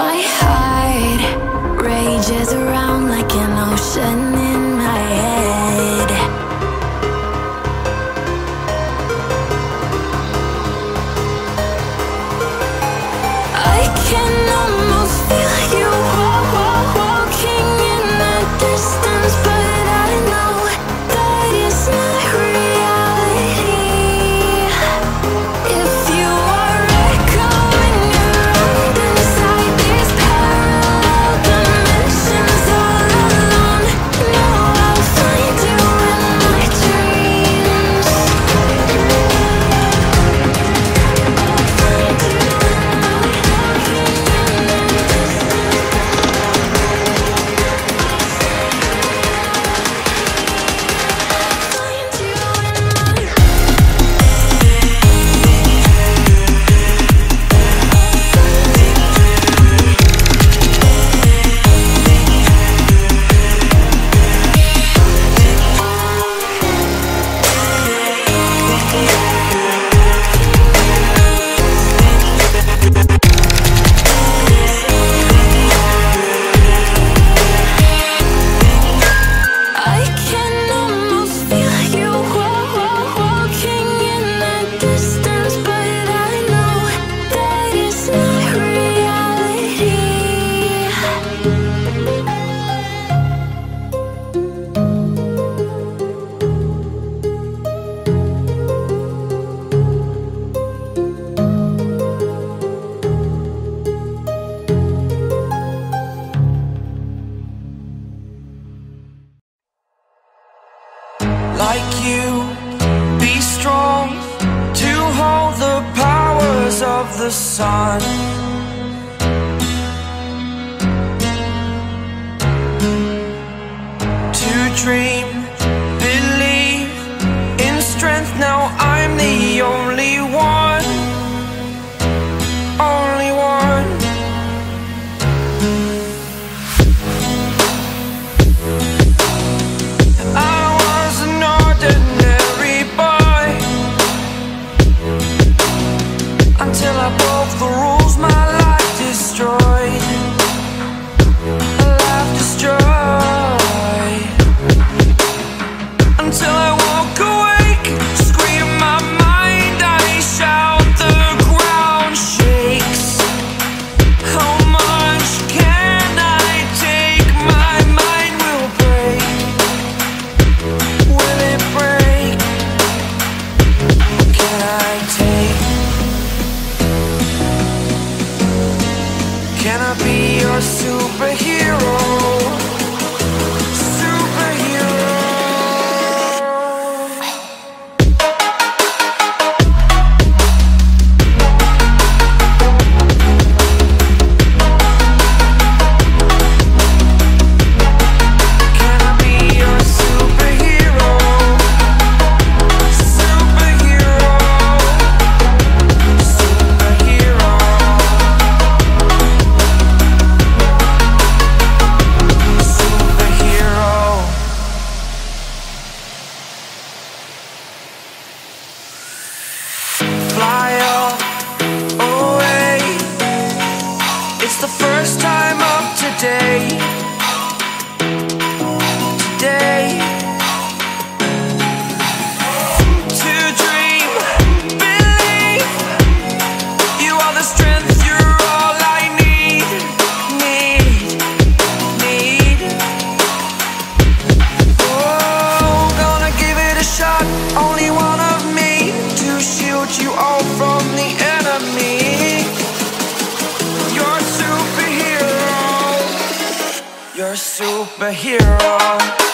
My heart rages around like an ocean in my head. I can almost feel you walking in the distance, but I know that it's not reality. If you are echoing around inside these parallel dimensions all alone, no, I'll find you in my dreams. I'll find you in my walking in the I can almost feel you walking in the distance, but I know that it's not reality. Like you, be strong to hold the powers of the sun. To dream, believe in strength. Now I'm the only one, only one. I was an ordinary boy until I broke the rules. My life destroyed, a life destroyed. Until I woke awake, scream my mind, I shout, the ground shakes. How much can I take? My mind will break. Will it break? Can I take? Can I be your superhero? Superhero. Can I be your superhero? Superhero. Superhero. Superhero. Fly away. It's the first time of today. Today. To dream, believe. You are the strength, you're all I need. Need. Oh, gonna give it a shot. Only one of me to shield you all from the enemy. You're a superhero. You're a superhero.